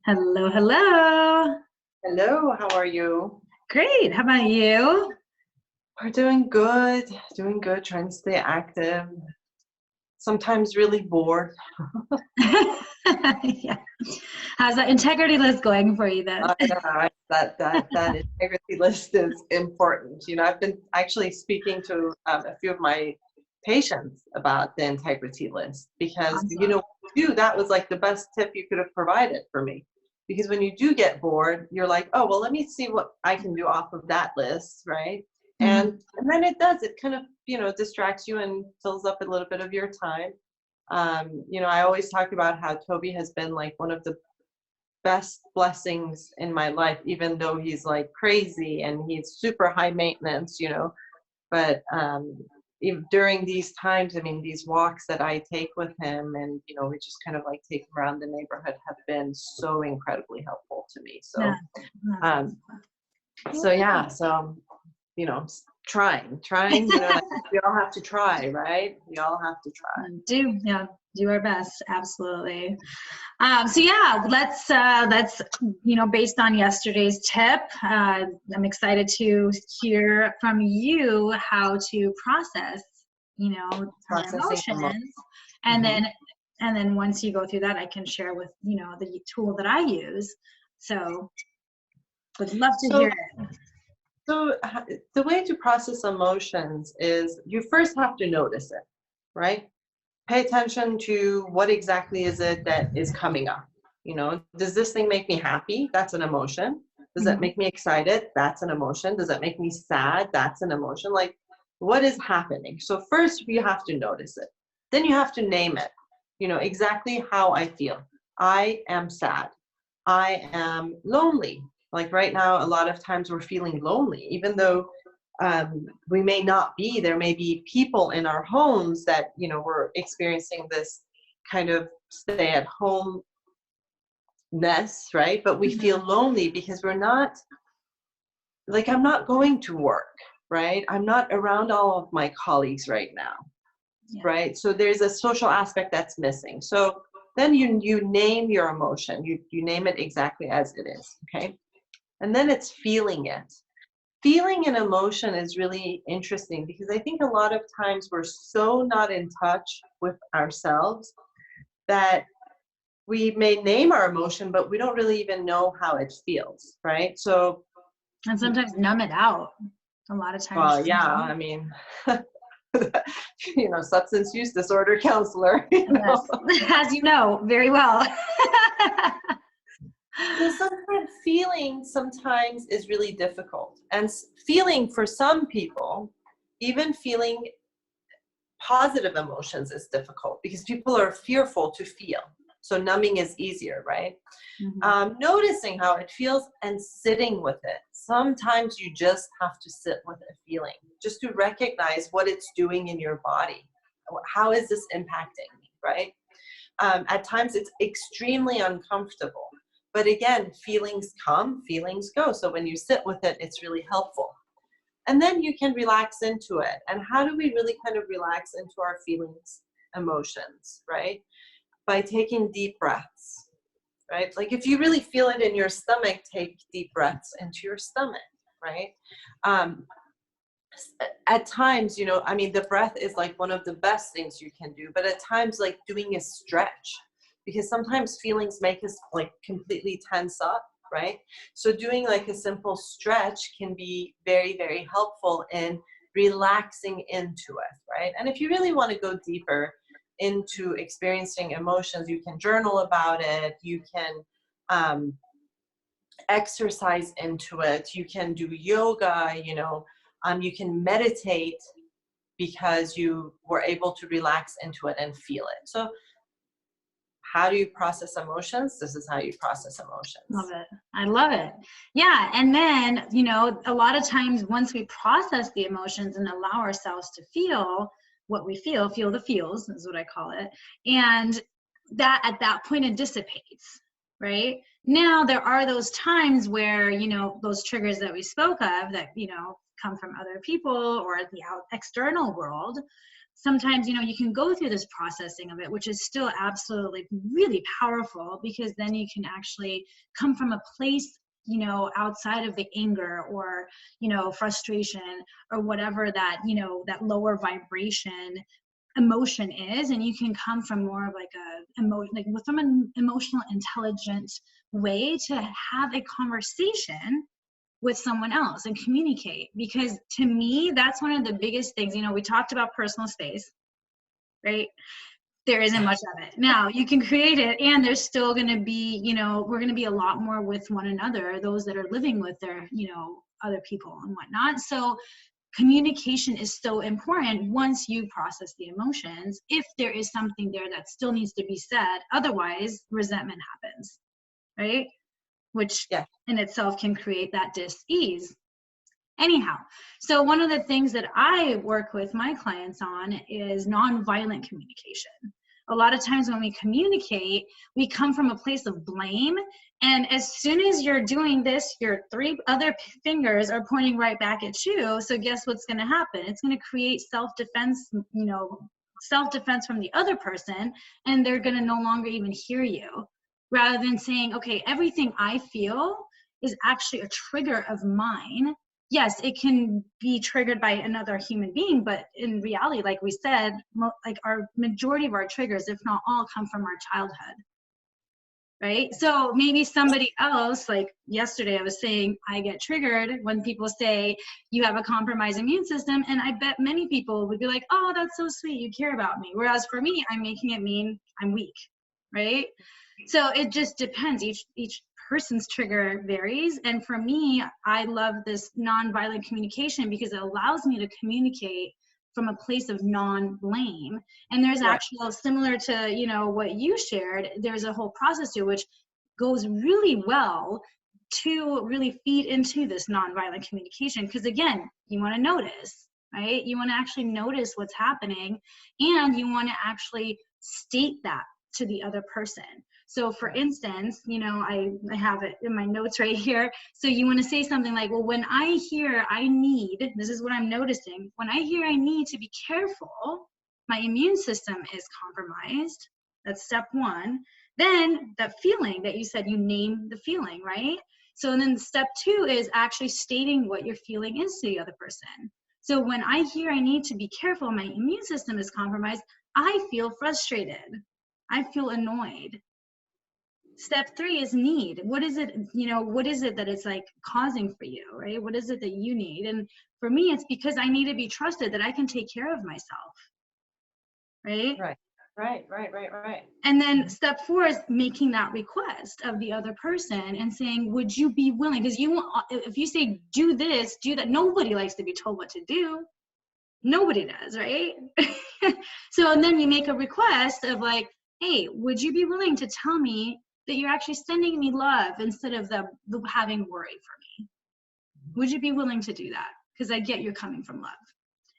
Hello, hello. Hello, how are you? Great. How about you? We're doing good, trying to stay active. Sometimes really bored. Yeah. How's that integrity list going for you then? That integrity list is important. I've been actually speaking to a few of my patients about the integrity list because, Awesome. that was like the best tip you could have provided for me. Because when you do get bored, you're like, oh, well, let me see what I can do off of that list, right? Mhm. And then it kind of, distracts you and fills up a little bit of your time. I always talk about how Toby has been like one of the best blessings in my life, even though he's like crazy and he's super high maintenance, but during these times, I mean, these walks that I take with him and, we just kind of like take him around the neighborhood have been so incredibly helpful to me. Yeah. Um, so yeah, so, trying, like we all have to try, right? We all have to try. Do our best. Absolutely. So yeah, let's based on yesterday's tip, I'm excited to hear from you how to process, our Processing emotions. emotions, and Mhm. then once you go through that, I can share with the tool that I use. So would love to So, hear it. the way to process emotions is you first have to notice it, right? Pay attention to what exactly is it that is coming up. Does this thing make me happy? That's an emotion. Does it Mhm. make me excited? That's an emotion. Does it make me sad? That's an emotion. Like, what is happening? So first you have to notice it. Then you have to name it. Exactly how I feel. I am sad. I am lonely. Like right now, a lot of times we're feeling lonely, even though we may not be. There may be people in our homes that, we're experiencing this kind of stay at home ness, right? But we feel Mhm. lonely because we're not, like, I'm not going to work, right? I'm not around all of my colleagues right now, Yeah. right? So there's a social aspect that's missing. So then you name your emotion. You name it exactly as it is, okay? And then it's feeling it. Feeling an emotion is really interesting because I think a lot of times we're so not in touch with ourselves that we may name our emotion, but we don't really even know how it feels, right? So, And sometimes numb it out. A lot of times. well, yeah, I mean, substance use disorder counselor, Yes, as you know very well. So sometimes feeling sometimes is really difficult. And feeling for some people, even feeling positive emotions is difficult because people are fearful to feel. So numbing is easier, right? Mhm. Noticing how it feels and sitting with it. Sometimes you just have to sit with a feeling, just to recognize what it's doing in your body. How is this impacting me, right? At times it's extremely uncomfortable. But again, feelings come, feelings go. So when you sit with it, it's really helpful. And then you can relax into it. And how do we really kind of relax into our feelings, emotions, right? By taking deep breaths, right? Like if you really feel it in your stomach, take deep breaths into your stomach, right? Um, at times, I mean, the breath is like one of the best things you can do, but at times, like doing a stretch, because sometimes feelings make us like completely tense up, right? So doing like a simple stretch can be very, very helpful in relaxing into it, right? And if you really want to go deeper into experiencing emotions, you can journal about it, you can um, exercise into it, you can do yoga, you can meditate because you were able to relax into it and feel it. So how do you process emotions? This is how you process Love emotions. it. I love it. Yeah. And then, a lot of times once we process the emotions and allow ourselves to feel what we feel the feels is what I call it. And that at that point it dissipates, right? Now there are those times where, those triggers that we spoke of that, come from other people or the external world. sometimes, you know, you can go through this processing of it, which is still absolutely really powerful, because then you can actually come from a place, you know, outside of the anger or, you know, frustration or whatever that, you know, that lower vibration emotion is, and you can come from more of like from an emotional intelligent way to have a conversation with someone else and communicate. Because to me, that's one of the biggest things. You know, we talked about personal space, right? There isn't much of it. Now you can create it, and there's still going to be, you know, we're going to be a lot more with one another, those that are living with their, you know, other people and whatnot. So communication is so important once you process the emotions, if there is something there that still needs to be said. Otherwise, resentment happens, right? Which in itself can create that dis-ease. Anyhow, so one of the things that I work with my clients on is nonviolent communication. A lot of times when we communicate, we come from a place of blame. And as soon as you're doing this, your 3 other fingers are pointing right back at you. So guess what's going to happen? It's going to create self-defense, you know, self-defense from the other person, and they're going to no longer even hear you. Rather than saying, okay, everything I feel is actually a trigger of mine. Yes, it can be triggered by another human being, but in reality, like we said, like our majority of our triggers, if not all, come from our childhood, right? So maybe somebody else, like yesterday I was saying, I get triggered when people say you have a compromised immune system, and I bet many people would be like, oh, that's so sweet, you care about me. Whereas for me, I'm making it mean I'm weak, right? So it just depends. Each person's trigger varies. And for me, I love this nonviolent communication because it allows me to communicate from a place of non-blame. And there's actual, similar to, you know, what you shared, there's a whole process to it which goes really well to really feed into this nonviolent communication. Because again, you want to notice, right? You want to actually notice what's happening, and you want to actually state that to the other person. So for instance, you know, I have it in my notes right here. So you want to say something like, well, when I hear I need, this is what I'm noticing, when I hear I need to be careful, my immune system is compromised. That's step 1. Then that feeling that you said, you name the feeling, right? So then step 2 is actually stating what your feeling is to the other person. So when I hear I need to be careful, my immune system is compromised, I feel frustrated. I feel annoyed. Step 3 is need. What is it, you know, what is it that it's like causing for you, right? What is it that you need? And for me, it's because I need to be trusted that I can take care of myself, right? Right. And then step 4 is making that request of the other person and saying, would you be willing? Because if you say, do this, do that, nobody likes to be told what to do. Nobody does, right? So, and then you make a request of like, hey, would you be willing to tell me that you're actually sending me love instead of the having worry for me? Would you be willing to do that? Because I get you're coming from love.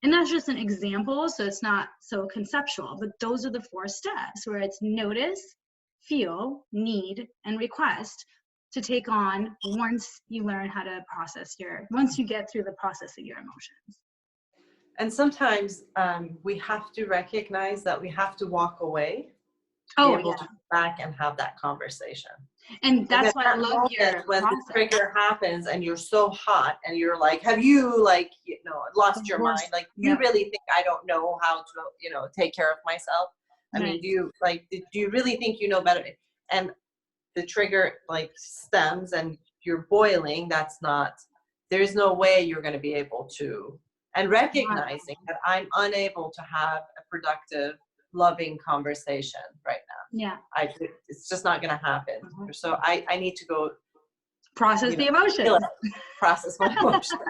And that's just an example, so it's not so conceptual, but those are the 4 steps where it's notice, feel, need, and request to take on once you learn how to process once you get through the process of your emotions. And sometimes we have to recognize that we have to walk away to be able to come back and have that conversation. And that's why I love your when the trigger happens and you're so hot and you're like, have you, like, you know, lost your mind? Like, you really think I don't know how to, you know, take care of myself? I mean, do you really think you know better? And the trigger like stems and you're boiling. There's no way you're going to be able to. And recognizing that I'm unable to have a productive, loving conversation right now. It's just not going to happen. So I need to go process the emotions. Process my emotions.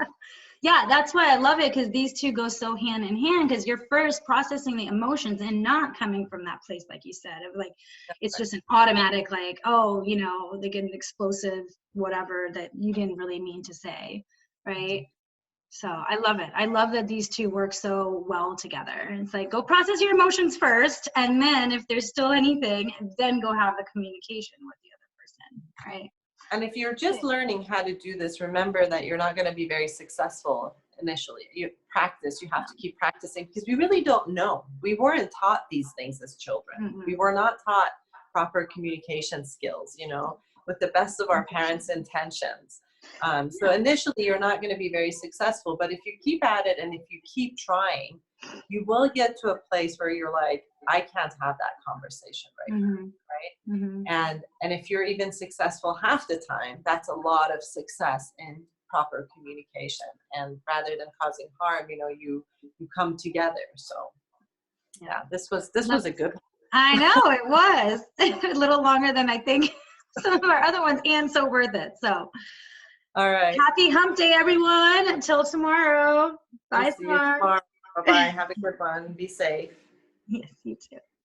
Yeah, that's why I love it, because these two go so hand in hand, because you're first processing the emotions and not coming from that place, like you said, of like, it's just an automatic, like, oh, you know, they get an explosive whatever that you didn't really mean to say, right? So I love it. I love that these two work so well together. It's like, go process your emotions first, and then if there's still anything, then go have the communication with the other person, right? And if you're just learning how to do this, remember that you're not going to be very successful initially. You practice, you have to keep practicing, because we really don't know. We weren't taught these things as children. We were not taught proper communication skills, you know, with the best of our parents' intentions. So initially you're not going to be very successful, but if you keep at it and if you keep trying, you will get to a place where you're like, I can't have that conversation right now, right? And if you're even successful half the time, that's a lot of success in proper communication. And rather than causing harm, you know, you come together. So yeah, this was a good one. I know it was a little longer than I think some of our other ones, and so worth it. So all right, happy hump day, everyone. Until tomorrow. Bye, Samar. Bye-bye. Have a good one. Be safe. Yes, you too.